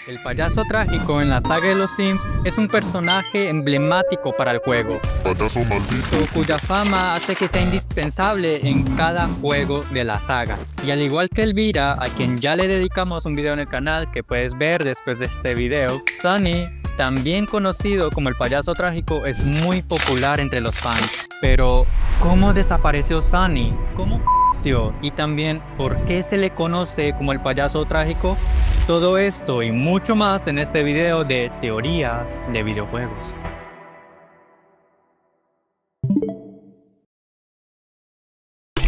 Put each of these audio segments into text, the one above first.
El payaso trágico en la saga de los Sims es un personaje emblemático para el juego, Payaso maldito. cuya fama hace que sea indispensable en cada juego de la saga. Y al igual que Elvira, a quien ya le dedicamos un video en el canal que puedes ver después de este video, Sunny, también conocido como el payaso trágico, es muy popular entre los fans. Pero, ¿cómo desapareció Sunny? ¿Cómo f***ció? Y también, ¿por qué se le conoce como el payaso trágico? Todo esto y mucho más en este video de teorías de videojuegos.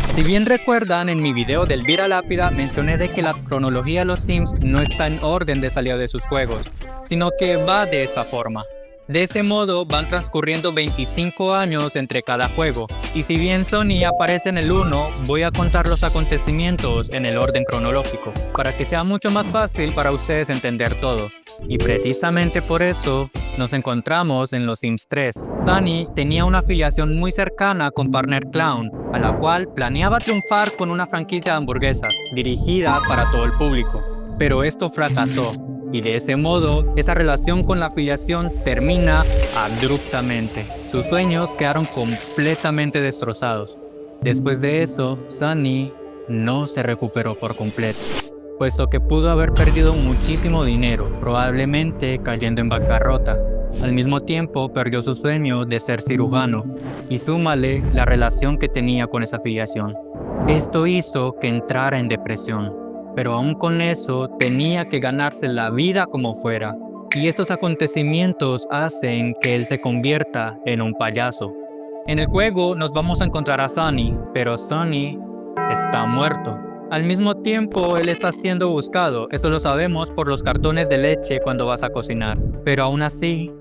Si bien recuerdan, en mi video de Elvira Lápida mencioné de que la cronología de los Sims no está en orden de salida de sus juegos, sino que va de esta forma. De ese modo van transcurriendo 25 años entre cada juego, y si bien Sunny aparece en el 1, voy a contar los acontecimientos en el orden cronológico, para que sea mucho más fácil para ustedes entender todo. Y precisamente por eso nos encontramos en los Sims 3. Sunny tenía una afiliación muy cercana con Partner Clown, a la cual planeaba triunfar con una franquicia de hamburguesas dirigida para todo el público. Pero esto fracasó. Y de ese modo, esa relación con la afiliación termina abruptamente. Sus sueños quedaron completamente destrozados. Después de eso, Sunny no se recuperó por completo, puesto que pudo haber perdido muchísimo dinero, probablemente cayendo en bancarrota. Al mismo tiempo, perdió su sueño de ser cirujano, y súmale la relación que tenía con esa afiliación. Esto hizo que entrara en depresión. Pero aún con eso, tenía que ganarse la vida como fuera. Y estos acontecimientos hacen que él se convierta en un payaso. En el juego nos vamos a encontrar a Sunny, pero Sunny está muerto. Al mismo tiempo, él está siendo buscado. Eso lo sabemos por los cartones de leche cuando vas a cocinar. Pero aún así,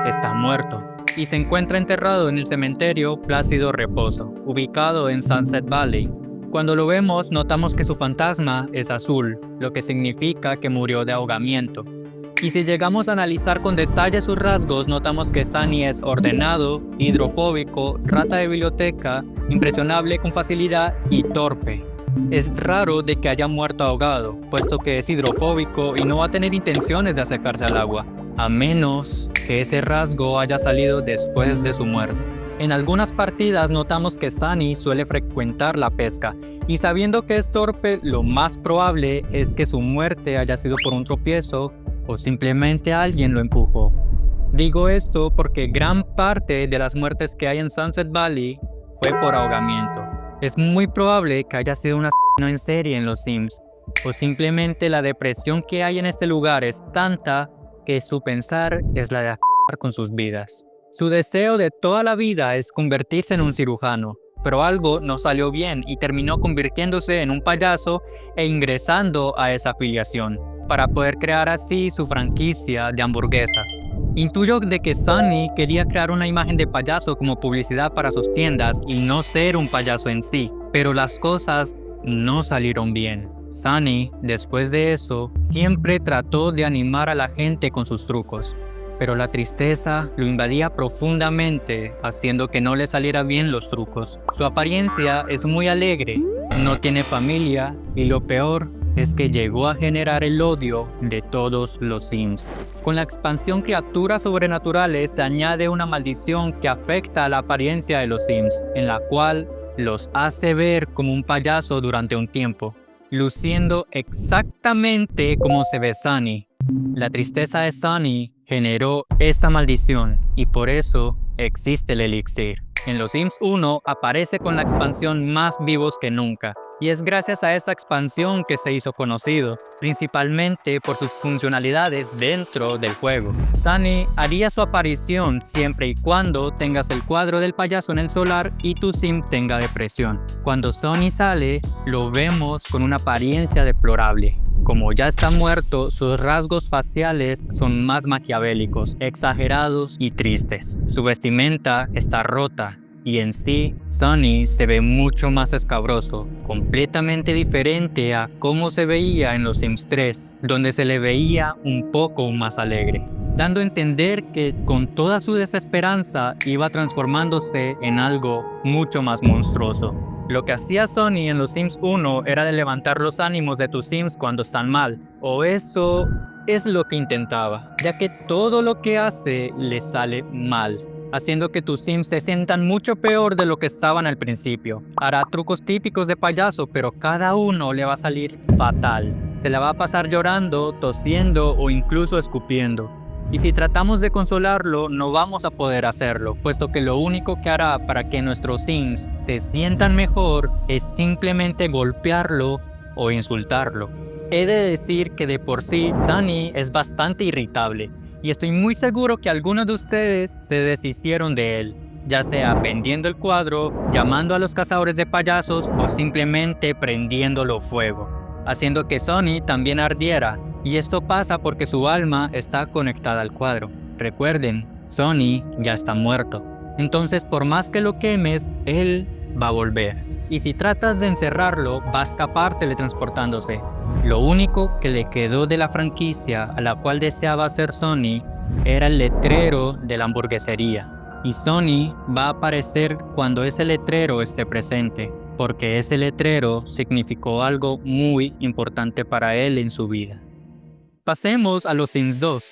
está muerto. Y se encuentra enterrado en el cementerio Plácido Reposo, ubicado en Sunset Valley. Cuando lo vemos, notamos que su fantasma es azul, lo que significa que murió de ahogamiento. Y si llegamos a analizar con detalle sus rasgos, notamos que Sunny es ordenado, hidrofóbico, rata de biblioteca, impresionable con facilidad y torpe. Es raro de que haya muerto ahogado, puesto que es hidrofóbico y no va a tener intenciones de acercarse al agua, a menos que ese rasgo haya salido después de su muerte. En algunas partidas notamos que Sunny suele frecuentar la pesca, y sabiendo que es torpe, lo más probable es que su muerte haya sido por un tropiezo o simplemente alguien lo empujó. Digo esto porque gran parte de las muertes que hay en Sunset Valley fue por ahogamiento. Es muy probable que haya sido un asesino en serie en los Sims, o simplemente la depresión que hay en este lugar es tanta que su pensar es la de acabar con sus vidas. Su deseo de toda la vida es convertirse en un cirujano, pero algo no salió bien y terminó convirtiéndose en un payaso e ingresando a esa afiliación, para poder crear así su franquicia de hamburguesas. Intuyo de que Sunny quería crear una imagen de payaso como publicidad para sus tiendas y no ser un payaso en sí, pero las cosas no salieron bien. Sunny, después de eso, siempre trató de animar a la gente con sus trucos. Pero la tristeza lo invadía profundamente, haciendo que no le saliera bien los trucos. Su apariencia es muy alegre, no tiene familia y lo peor es que llegó a generar el odio de todos los Sims. Con la expansión Criaturas Sobrenaturales se añade una maldición que afecta a la apariencia de los Sims, en la cual los hace ver como un payaso durante un tiempo, luciendo exactamente como se ve Sunny. La tristeza de Sunny generó esta maldición y por eso existe el elixir. En los Sims 1 aparece con la expansión más vivos que nunca, y es gracias a esta expansión que se hizo conocido, principalmente por sus funcionalidades dentro del juego. Sunny haría su aparición siempre y cuando tengas el cuadro del payaso en el solar y tu Sim tenga depresión. Cuando Sunny sale, lo vemos con una apariencia deplorable. Como ya está muerto, sus rasgos faciales son más maquiavélicos, exagerados y tristes. Su vestimenta está rota y en sí, Sunny se ve mucho más escabroso, completamente diferente a cómo se veía en los Sims 3, donde se le veía un poco más alegre, dando a entender que con toda su desesperanza iba transformándose en algo mucho más monstruoso. Lo que hacía Sunny en los Sims 1 era de levantar los ánimos de tus Sims cuando están mal, o eso es lo que intentaba, ya que todo lo que hace le sale mal, haciendo que tus Sims se sientan mucho peor de lo que estaban al principio. Hará trucos típicos de payaso, pero cada uno le va a salir fatal. Se la va a pasar llorando, tosiendo o incluso escupiendo. Y si tratamos de consolarlo, no vamos a poder hacerlo, puesto que lo único que hará para que nuestros Sims se sientan mejor es simplemente golpearlo o insultarlo. He de decir que de por sí Sunny es bastante irritable, y estoy muy seguro que algunos de ustedes se deshicieron de él, ya sea vendiendo el cuadro, llamando a los cazadores de payasos o simplemente prendiéndolo fuego, haciendo que Sunny también ardiera, y esto pasa porque su alma está conectada al cuadro. Recuerden, Sunny ya está muerto, entonces por más que lo quemes, él va a volver. Y si tratas de encerrarlo, va a escapar teletransportándose. Lo único que le quedó de la franquicia a la cual deseaba hacer Sony era el letrero de la hamburguesería. Y Sony va a aparecer cuando ese letrero esté presente, porque ese letrero significó algo muy importante para él en su vida. Pasemos a los Sims 2,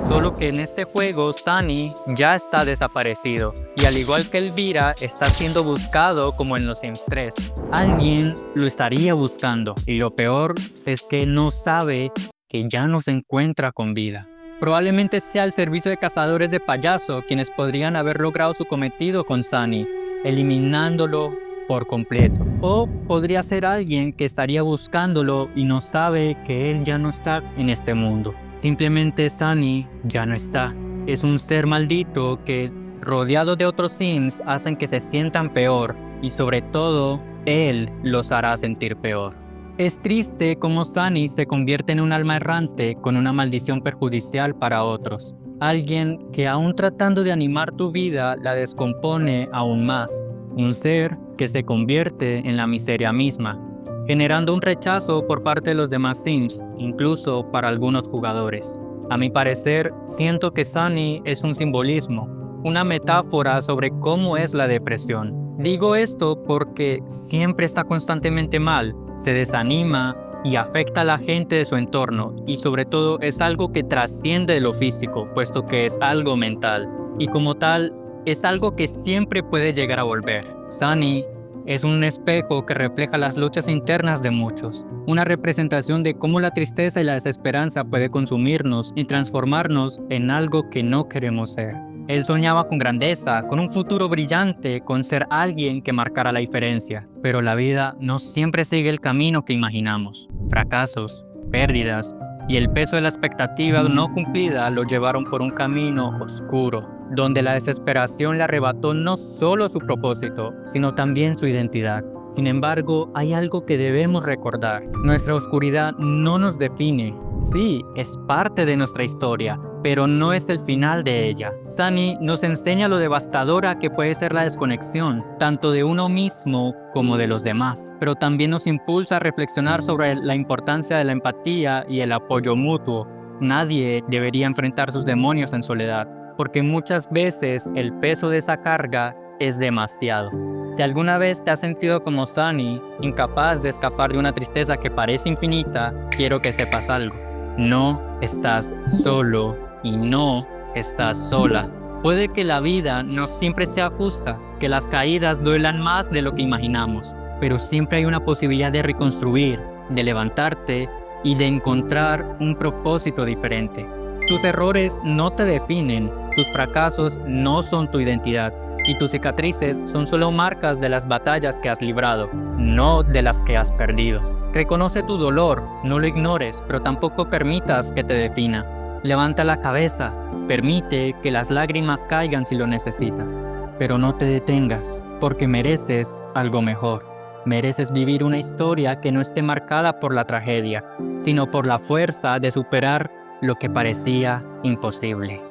solo que en este juego Sunny ya está desaparecido y al igual que Elvira está siendo buscado como en los Sims 3. Alguien lo estaría buscando y lo peor es que no sabe que ya no se encuentra con vida. Probablemente sea el servicio de cazadores de payaso quienes podrían haber logrado su cometido con Sunny, eliminándolo por completo. O podría ser alguien que estaría buscándolo y no sabe que él ya no está en este mundo. Simplemente Sunny ya no está. Es un ser maldito que, rodeado de otros Sims, hacen que se sientan peor y sobre todo, él los hará sentir peor. Es triste cómo Sunny se convierte en un alma errante con una maldición perjudicial para otros. Alguien que aún tratando de animar tu vida la descompone aún más. Un ser que se convierte en la miseria misma, generando un rechazo por parte de los demás Sims, incluso para algunos jugadores. A mi parecer, siento que Sunny es un simbolismo, una metáfora sobre cómo es la depresión. Digo esto porque siempre está constantemente mal, se desanima y afecta a la gente de su entorno, y sobre todo es algo que trasciende de lo físico, puesto que es algo mental, y como tal, es algo que siempre puede llegar a volver. Sunny es un espejo que refleja las luchas internas de muchos, una representación de cómo la tristeza y la desesperanza puede consumirnos y transformarnos en algo que no queremos ser. Él soñaba con grandeza, con un futuro brillante, con ser alguien que marcara la diferencia, pero la vida no siempre sigue el camino que imaginamos. Fracasos, pérdidas y el peso de la expectativa no cumplida lo llevaron por un camino oscuro, donde la desesperación le arrebató no solo su propósito, sino también su identidad. Sin embargo, hay algo que debemos recordar. Nuestra oscuridad no nos define. Sí, es parte de nuestra historia, pero no es el final de ella. Sunny nos enseña lo devastadora que puede ser la desconexión, tanto de uno mismo como de los demás, pero también nos impulsa a reflexionar sobre la importancia de la empatía y el apoyo mutuo. Nadie debería enfrentar sus demonios en soledad, porque muchas veces el peso de esa carga es demasiado. Si alguna vez te has sentido como Sunny, incapaz de escapar de una tristeza que parece infinita, quiero que sepas algo. No estás solo y no estás sola. Puede que la vida no siempre sea justa, que las caídas duelan más de lo que imaginamos, pero siempre hay una posibilidad de reconstruir, de levantarte y de encontrar un propósito diferente. Tus errores no te definen, tus fracasos no son tu identidad y tus cicatrices son solo marcas de las batallas que has librado, no de las que has perdido. Reconoce tu dolor, no lo ignores, pero tampoco permitas que te defina. Levanta la cabeza, permite que las lágrimas caigan si lo necesitas, pero no te detengas, porque mereces algo mejor. Mereces vivir una historia que no esté marcada por la tragedia, sino por la fuerza de superar lo que parecía imposible.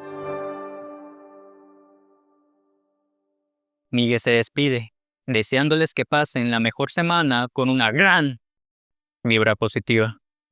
Miguel se despide, deseándoles que pasen la mejor semana con una gran vibra positiva.